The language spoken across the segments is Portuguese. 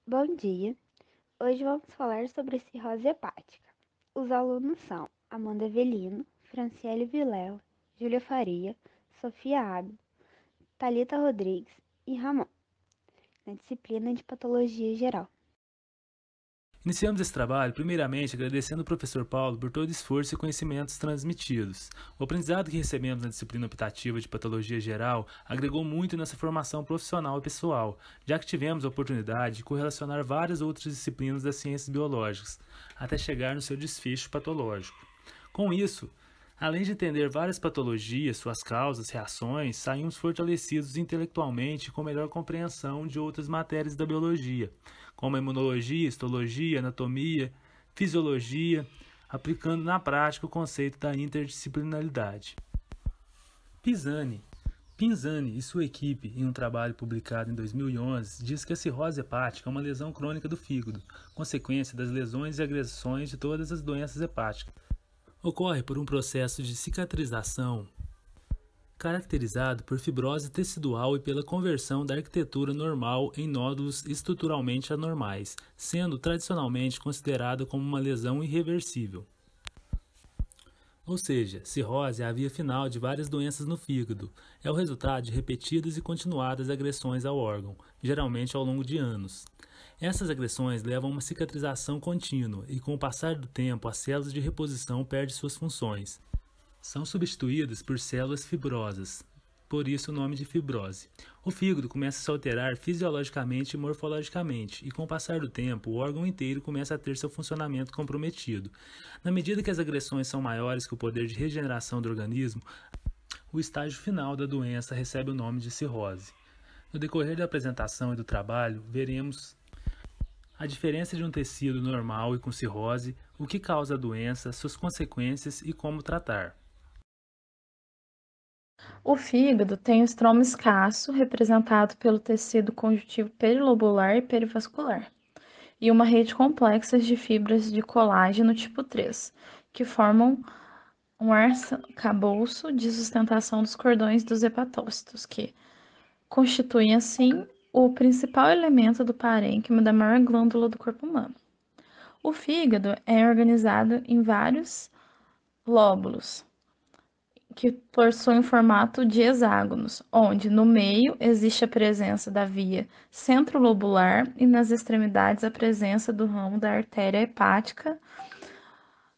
Bom dia! Hoje vamos falar sobre cirrose hepática. Os alunos são Amanda Avelino, Franciele Vilela, Júlia Faria, Sofia Abel, Thalita Rodrigues e Ramon, na disciplina de Patologia Geral. Iniciamos esse trabalho, primeiramente, agradecendo ao professor Paulo por todo o esforço e conhecimentos transmitidos. O aprendizado que recebemos na disciplina optativa de Patologia Geral agregou muito em nossa formação profissional e pessoal, já que tivemos a oportunidade de correlacionar várias outras disciplinas das ciências biológicas, até chegar no seu desfecho patológico. Com isso, além de entender várias patologias, suas causas, reações, saímos fortalecidos intelectualmente com melhor compreensão de outras matérias da biologia, como a imunologia, histologia, anatomia, fisiologia, aplicando na prática o conceito da interdisciplinaridade. Pinzani e sua equipe, em um trabalho publicado em 2011, diz que a cirrose hepática é uma lesão crônica do fígado, consequência das lesões e agressões de todas as doenças hepáticas. Ocorre por um processo de cicatrização caracterizado por fibrose tecidual e pela conversão da arquitetura normal em nódulos estruturalmente anormais, sendo tradicionalmente considerada como uma lesão irreversível. Ou seja, cirrose é a via final de várias doenças no fígado. É o resultado de repetidas e continuadas agressões ao órgão, geralmente ao longo de anos. Essas agressões levam a uma cicatrização contínua e, com o passar do tempo, as células de reposição perdem suas funções. São substituídas por células fibrosas, por isso o nome de fibrose. O fígado começa a se alterar fisiologicamente e morfologicamente, e com o passar do tempo, o órgão inteiro começa a ter seu funcionamento comprometido. Na medida que as agressões são maiores que o poder de regeneração do organismo, o estágio final da doença recebe o nome de cirrose. No decorrer da apresentação e do trabalho, veremos a diferença de um tecido normal e com cirrose, o que causa a doença, suas consequências e como tratar. O fígado tem o estroma escasso, representado pelo tecido conjuntivo perilobular e perivascular, e uma rede complexa de fibras de colágeno tipo 3, que formam um arcabouço de sustentação dos cordões dos hepatócitos, que constituem, assim, o principal elemento do parênquima da maior glândula do corpo humano. O fígado é organizado em vários lóbulos, que possuem formato de hexágonos, onde no meio existe a presença da via centrolobular e nas extremidades a presença do ramo da artéria hepática,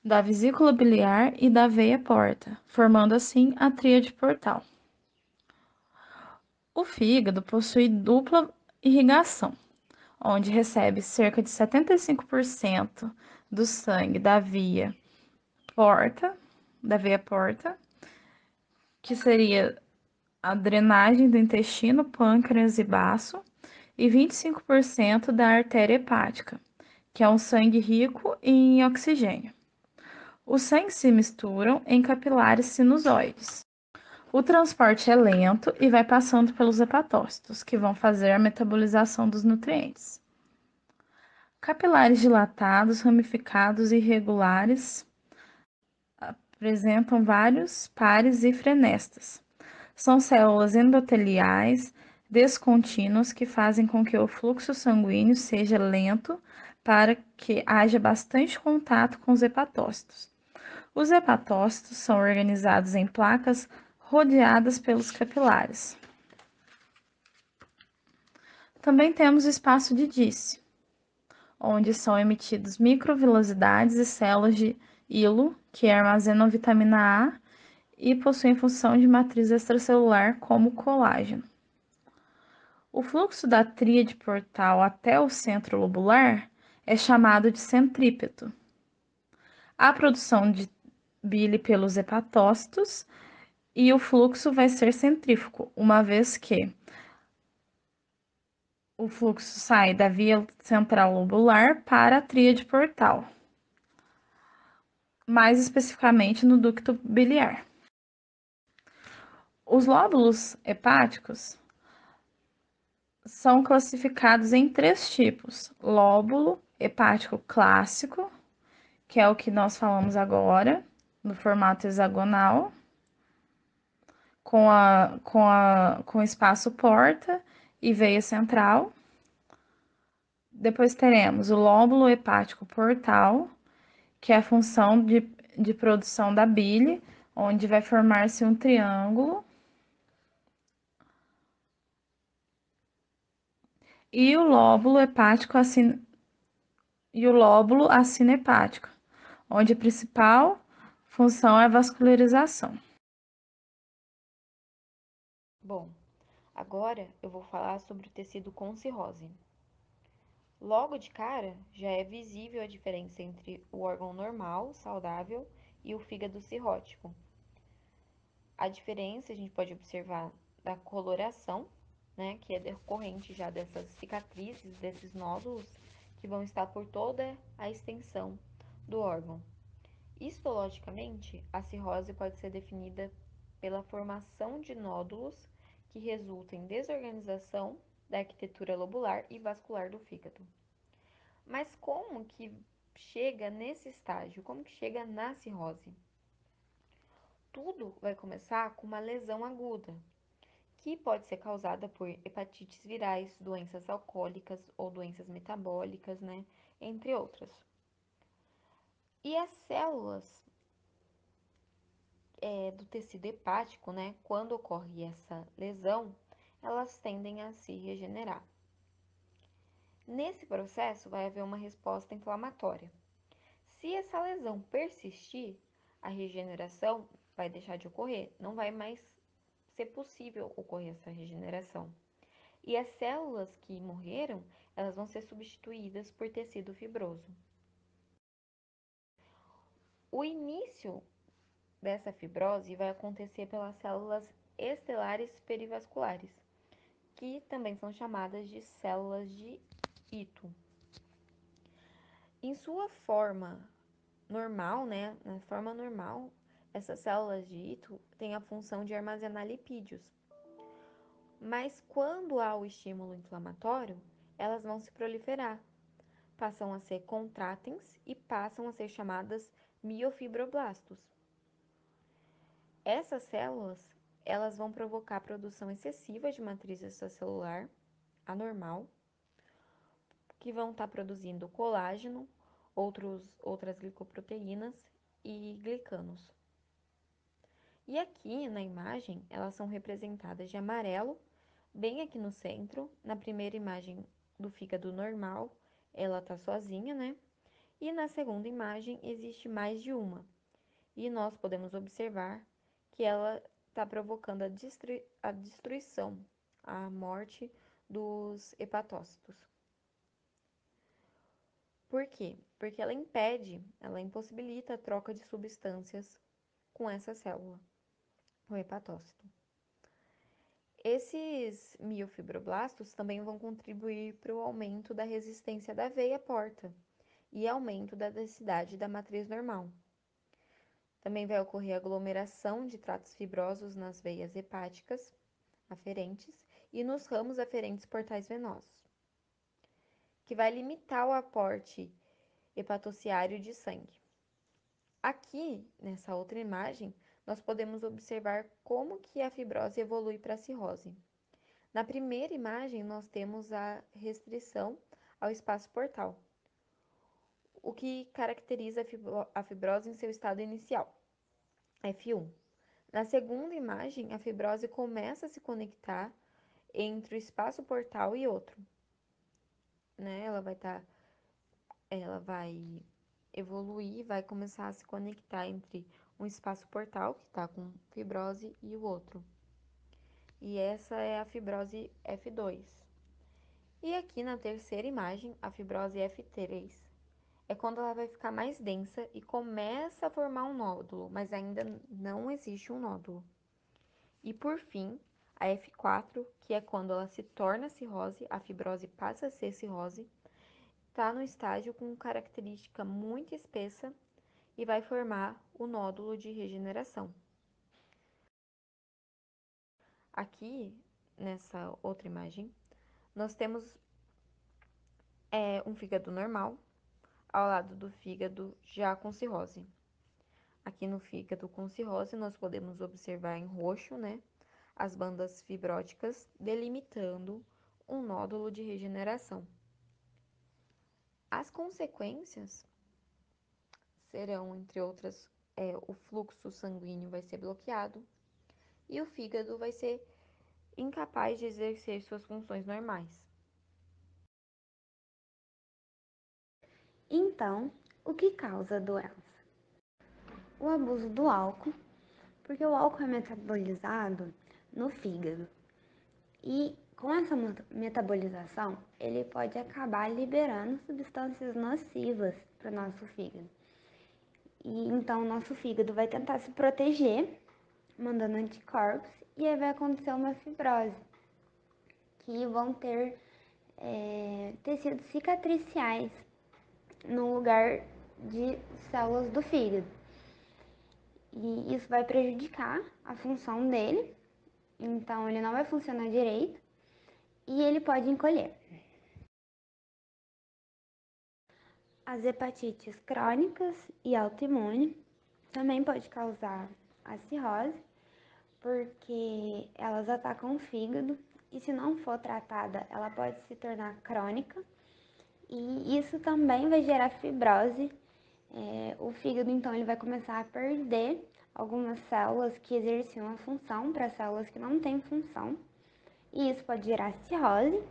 da vesícula biliar e da veia porta, formando assim a tríade portal. O fígado possui dupla irrigação, onde recebe cerca de 75% do sangue da veia porta, que seria a drenagem do intestino, pâncreas e baço, e 25% da artéria hepática, que é um sangue rico em oxigênio. Os sangues se misturam em capilares sinusoides. O transporte é lento e vai passando pelos hepatócitos, que vão fazer a metabolização dos nutrientes. Capilares dilatados, ramificados e irregulares apresentam vários pares e frenestas. São células endoteliais descontínuas que fazem com que o fluxo sanguíneo seja lento para que haja bastante contato com os hepatócitos. Os hepatócitos são organizados em placas rodeadas pelos capilares. Também temos o espaço de Disse, onde são emitidos microvilosidades e células de hilo, que armazenam vitamina A e possuem função de matriz extracelular como colágeno. O fluxo da tríade portal até o centro lobular é chamado de centrípeto. A produção de bile pelos hepatócitos e o fluxo vai ser centrífugo, uma vez que o fluxo sai da via central lobular para a tríade portal, mais especificamente no ducto biliar. Os lóbulos hepáticos são classificados em 3 tipos: lóbulo hepático clássico, que é o que nós falamos agora, no formato hexagonal, com espaço porta e veia central. Depois teremos o lóbulo hepático portal, que é a função de produção da bile, onde vai formar-se um triângulo. E o lóbulo hepático acinehepático, onde a principal função é a vascularização. Bom, agora eu vou falar sobre o tecido com cirrose. Logo de cara, já é visível a diferença entre o órgão normal, saudável, e o fígado cirrótico. A diferença a gente pode observar da coloração, né, que é decorrente já dessas cicatrizes, desses nódulos, que vão estar por toda a extensão do órgão. Histologicamente, a cirrose pode ser definida pela formação de nódulos que resultam em desorganização da arquitetura lobular e vascular do fígado. Mas como que chega nesse estágio? Como que chega na cirrose? Tudo vai começar com uma lesão aguda, que pode ser causada por hepatites virais, doenças alcoólicas ou doenças metabólicas, né? Entre outras. E as células do tecido hepático, né? Quando ocorre essa lesão, elas tendem a se regenerar. Nesse processo, vai haver uma resposta inflamatória. Se essa lesão persistir, a regeneração vai deixar de ocorrer, não vai mais ser possível ocorrer essa regeneração. E as células que morreram, elas vão ser substituídas por tecido fibroso. O início dessa fibrose vai acontecer pelas células estelares perivasculares, que também são chamadas de células de Ito. Em sua forma normal, né, na forma normal, essas células de Ito têm a função de armazenar lipídios. Mas quando há o estímulo inflamatório, elas vão se proliferar, passam a ser contráteis e passam a ser chamadas miofibroblastos. Essas células, elas vão provocar a produção excessiva de matriz extracelular anormal, que vão estar produzindo colágeno, outras glicoproteínas e glicanos. E aqui na imagem, elas são representadas de amarelo, bem aqui no centro. Na primeira imagem do fígado normal, ela está sozinha, né? E na segunda imagem, existe mais de uma. E nós podemos observar que ela está provocando a destruição, a morte dos hepatócitos. Por quê? Porque ela impede, ela impossibilita a troca de substâncias com essa célula, o hepatócito. Esses miofibroblastos também vão contribuir para o aumento da resistência da veia porta e aumento da densidade da matriz normal. Também vai ocorrer aglomeração de tratos fibrosos nas veias hepáticas aferentes e nos ramos aferentes portais venosos, que vai limitar o aporte hepatociário de sangue. Aqui, nessa outra imagem, nós podemos observar como que a fibrose evolui para a cirrose. Na primeira imagem, nós temos a restrição ao espaço portal, o que caracteriza a fibrose em seu estado inicial, F1. Na segunda imagem, a fibrose começa a se conectar entre o espaço portal e outro, né? Ela vai evoluir, vai começar a se conectar entre um espaço portal, que está com fibrose, e o outro. E essa é a fibrose F2. E aqui na terceira imagem, a fibrose F3, é quando ela vai ficar mais densa e começa a formar um nódulo, mas ainda não existe um nódulo. E por fim, a F4, que é quando ela se torna cirrose, a fibrose passa a ser cirrose, está no estágio com característica muito espessa e vai formar o nódulo de regeneração. Aqui, nessa outra imagem, nós temos um fígado normal ao lado do fígado já com cirrose. Aqui no fígado com cirrose, nós podemos observar em roxo, né, as bandas fibróticas delimitando um nódulo de regeneração. As consequências serão, entre outras, o fluxo sanguíneo vai ser bloqueado e o fígado vai ser incapaz de exercer suas funções normais. Então, o que causa a doença? O abuso do álcool, porque o álcool é metabolizado no fígado. E com essa metabolização, ele pode acabar liberando substâncias nocivas para o nosso fígado. E então o nosso fígado vai tentar se proteger, mandando anticorpos, e aí vai acontecer uma fibrose, que vão ter tecidos cicatriciais no lugar de células do fígado. E isso vai prejudicar a função dele, então ele não vai funcionar direito e ele pode encolher. As hepatites crônicas e autoimune também pode causar a cirrose, porque elas atacam o fígado e se não for tratada, ela pode se tornar crônica e isso também vai gerar fibrose. O fígado então ele vai começar a perder algumas células que exerciam a função para células que não têm função e isso pode gerar cirrose.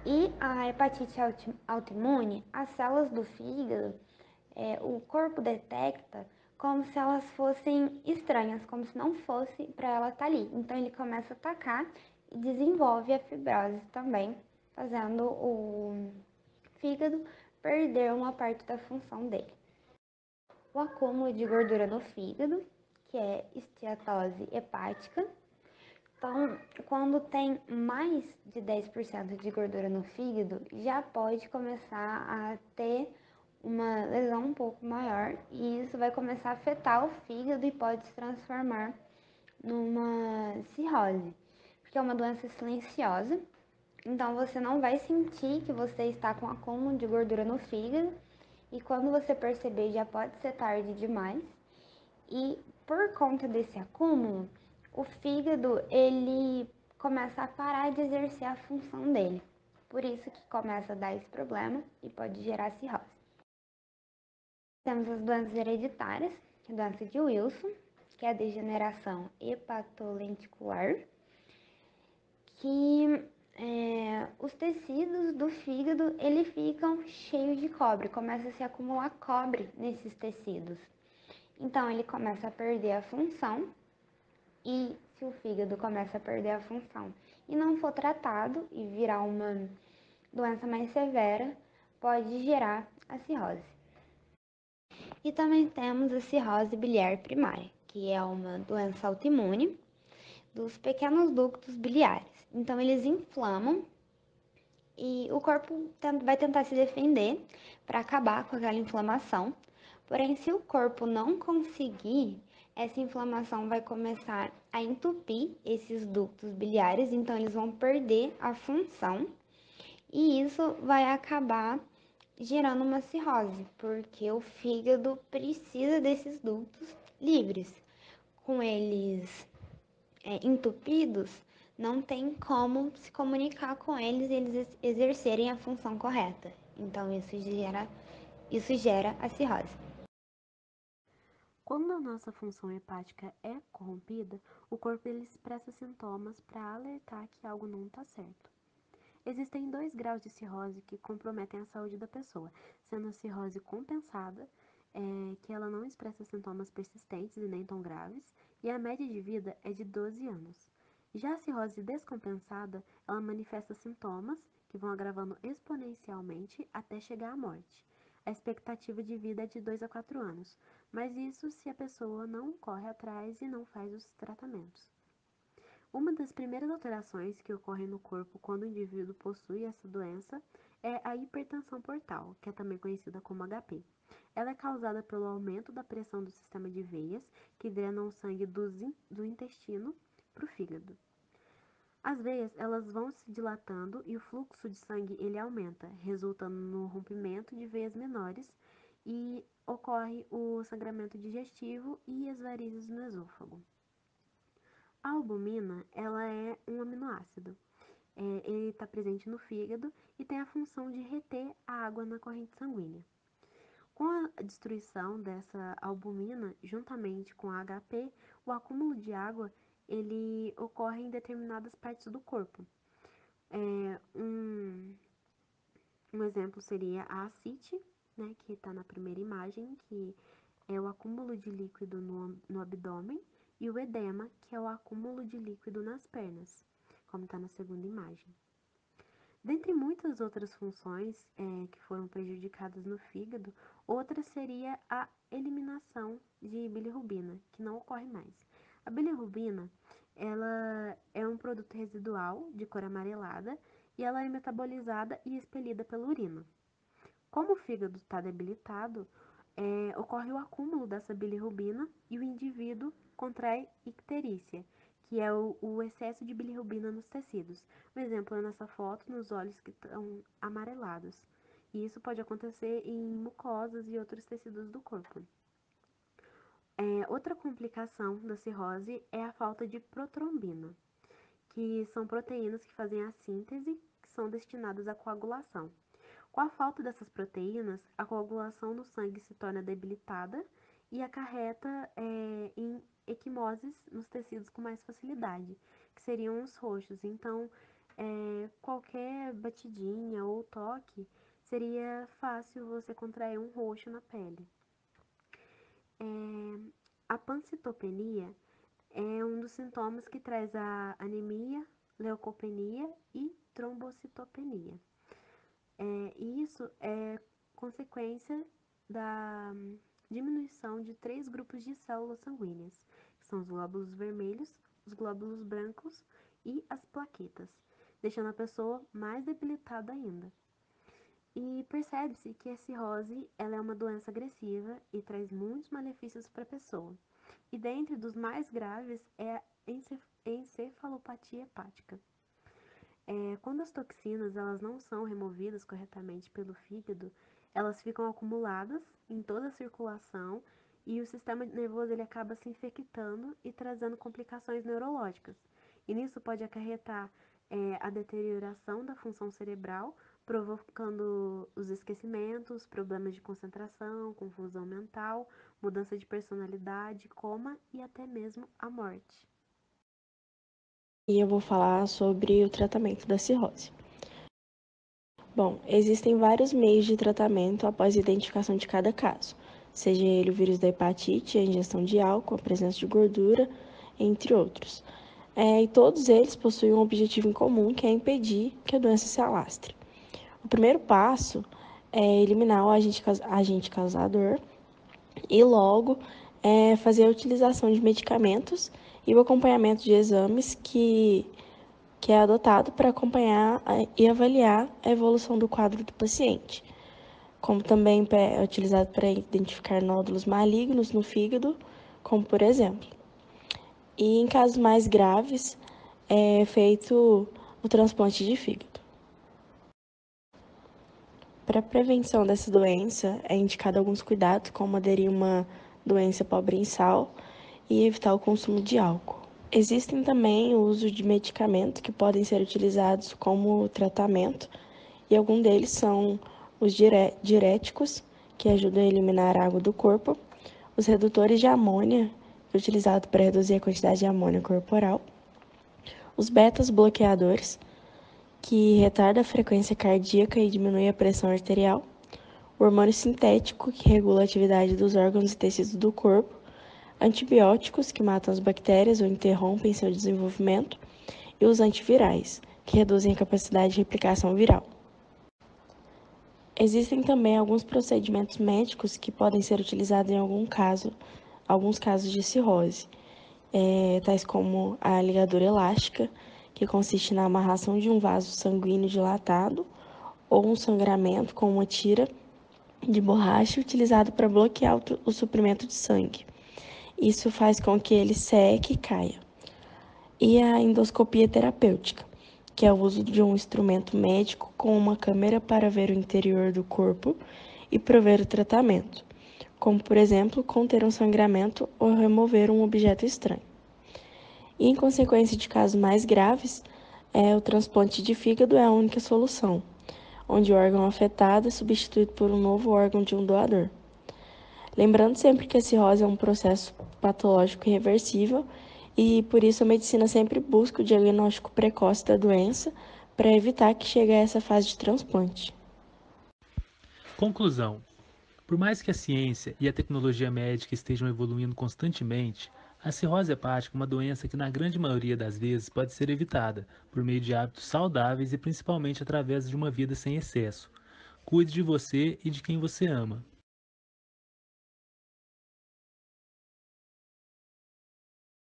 E a hepatite autoimune, as células do fígado, o corpo detecta como se elas fossem estranhas, como se não fosse para ela estar ali. Então ele começa a atacar e desenvolve a fibrose também, fazendo o fígado perder uma parte da função dele. O acúmulo de gordura no fígado, que é esteatose hepática. Então, quando tem mais de 10% de gordura no fígado, já pode começar a ter uma lesão um pouco maior e isso vai começar a afetar o fígado e pode se transformar numa cirrose, porque é uma doença silenciosa. Então, você não vai sentir que você está com acúmulo de gordura no fígado e quando você perceber já pode ser tarde demais. E por conta desse acúmulo, o fígado ele começa a parar de exercer a função dele. Por isso que começa a dar esse problema e pode gerar cirrose. Temos as doenças hereditárias, que é a doença de Wilson, que é a degeneração hepatolenticular, que os tecidos do fígado ele ficam cheios de cobre, começa a se acumular cobre nesses tecidos. Então ele começa a perder a função e se o fígado começa a perder a função e não for tratado e virar uma doença mais severa, pode gerar a cirrose. E também temos a cirrose biliar primária, que é uma doença autoimune dos pequenos ductos biliares. Então eles inflamam e o corpo vai tentar se defender para acabar com aquela inflamação. Porém, se o corpo não conseguir, essa inflamação vai começar a entupir esses ductos biliares, então eles vão perder a função e isso vai acabar gerando uma cirrose, porque o fígado precisa desses ductos livres. Com eles entupidos, não tem como se comunicar com eles e eles exercerem a função correta. Então isso gera a cirrose. Quando a nossa função hepática é corrompida, o corpo ele expressa sintomas para alertar que algo não está certo. Existem 2 graus de cirrose que comprometem a saúde da pessoa, sendo a cirrose compensada, que ela não expressa sintomas persistentes e nem tão graves, e a média de vida é de 12 anos. Já a cirrose descompensada, ela manifesta sintomas que vão agravando exponencialmente até chegar à morte. A expectativa de vida é de 2 a 4 anos, mas isso se a pessoa não corre atrás e não faz os tratamentos. Uma das primeiras alterações que ocorrem no corpo quando o indivíduo possui essa doença é a hipertensão portal, que é também conhecida como HP. Ela é causada pelo aumento da pressão do sistema de veias, que drenam o sangue do intestino para o fígado. As veias elas vão se dilatando e o fluxo de sangue ele aumenta, resultando no rompimento de veias menores e ocorre o sangramento digestivo e as varizes no esôfago. A albumina ela é um aminoácido Ele está presente no fígado e tem a função de reter a água na corrente sanguínea. Com a destruição dessa albumina, juntamente com a HP, o acúmulo de água ele ocorre em determinadas partes do corpo. Um exemplo seria a ascite, né, que está na primeira imagem, que é o acúmulo de líquido no abdômen, e o edema, que é o acúmulo de líquido nas pernas, como está na segunda imagem. Dentre muitas outras funções que foram prejudicadas no fígado, outra seria a eliminação de bilirrubina, que não ocorre mais. A bilirrubina, ela é um produto residual de cor amarelada e ela é metabolizada e expelida pela urina. Como o fígado está debilitado, ocorre o acúmulo dessa bilirrubina e o indivíduo contrai icterícia, que é o excesso de bilirrubina nos tecidos. Um exemplo é nessa foto, nos olhos que estão amarelados. E isso pode acontecer em mucosas e outros tecidos do corpo. Outra complicação da cirrose é a falta de protrombina, que são proteínas que fazem a síntese, que são destinadas à coagulação. Com a falta dessas proteínas, a coagulação no sangue se torna debilitada e acarreta em equimoses nos tecidos com mais facilidade, que seriam os roxos. Então, qualquer batidinha ou toque seria fácil você contrair um roxo na pele. A pancitopenia é um dos sintomas que traz a anemia, leucopenia e trombocitopenia. E isso é consequência da diminuição de 3 grupos de células sanguíneas, que são os glóbulos vermelhos, os glóbulos brancos e as plaquetas, deixando a pessoa mais debilitada ainda. E percebe-se que a cirrose ela é uma doença agressiva e traz muitos malefícios para a pessoa. E dentre dos mais graves é a encefalopatia hepática. Quando as toxinas elas não são removidas corretamente pelo fígado, elas ficam acumuladas em toda a circulação e o sistema nervoso ele acaba se infectando e trazendo complicações neurológicas. E nisso pode acarretar a deterioração da função cerebral, provocando os esquecimentos, problemas de concentração, confusão mental, mudança de personalidade, coma e até mesmo a morte. E eu vou falar sobre o tratamento da cirrose. Bom, existem vários meios de tratamento após a identificação de cada caso, seja ele o vírus da hepatite, a ingestão de álcool, a presença de gordura, entre outros. E todos eles possuem um objetivo em comum, que é impedir que a doença se alastre. O primeiro passo é eliminar o agente causador e logo fazer a utilização de medicamentos e o acompanhamento de exames que é adotado para acompanhar e avaliar a evolução do quadro do paciente, como também é utilizado para identificar nódulos malignos no fígado, como por exemplo. E em casos mais graves, é feito o transplante de fígado. Para a prevenção dessa doença, é indicado alguns cuidados, como aderir a uma doença pobre em sal e evitar o consumo de álcool. Existem também o uso de medicamentos que podem ser utilizados como tratamento, e alguns deles são os diuréticos, que ajudam a eliminar a água do corpo, os redutores de amônia, utilizados para reduzir a quantidade de amônia corporal, os betas-bloqueadores, que retarda a frequência cardíaca e diminui a pressão arterial, o hormônio sintético, que regula a atividade dos órgãos e tecidos do corpo, antibióticos, que matam as bactérias ou interrompem seu desenvolvimento, e os antivirais, que reduzem a capacidade de replicação viral. Existem também alguns procedimentos médicos que podem ser utilizados em alguns casos de cirrose, tais como a ligadura elástica, que consiste na amarração de um vaso sanguíneo dilatado, ou um sangramento com uma tira de borracha utilizado para bloquear o suprimento de sangue. Isso faz com que ele seque e caia. E a endoscopia terapêutica, que é o uso de um instrumento médico com uma câmera para ver o interior do corpo e prover o tratamento, como, por exemplo, conter um sangramento ou remover um objeto estranho. E, em consequência de casos mais graves, o transplante de fígado é a única solução, onde o órgão afetado é substituído por um novo órgão de um doador. Lembrando sempre que a cirrose é um processo patológico irreversível e por isso a medicina sempre busca o diagnóstico precoce da doença para evitar que chegue a essa fase de transplante. Conclusão: por mais que a ciência e a tecnologia médica estejam evoluindo constantemente, a cirrose hepática é uma doença que, na grande maioria das vezes, pode ser evitada por meio de hábitos saudáveis e principalmente através de uma vida sem excesso. Cuide de você e de quem você ama.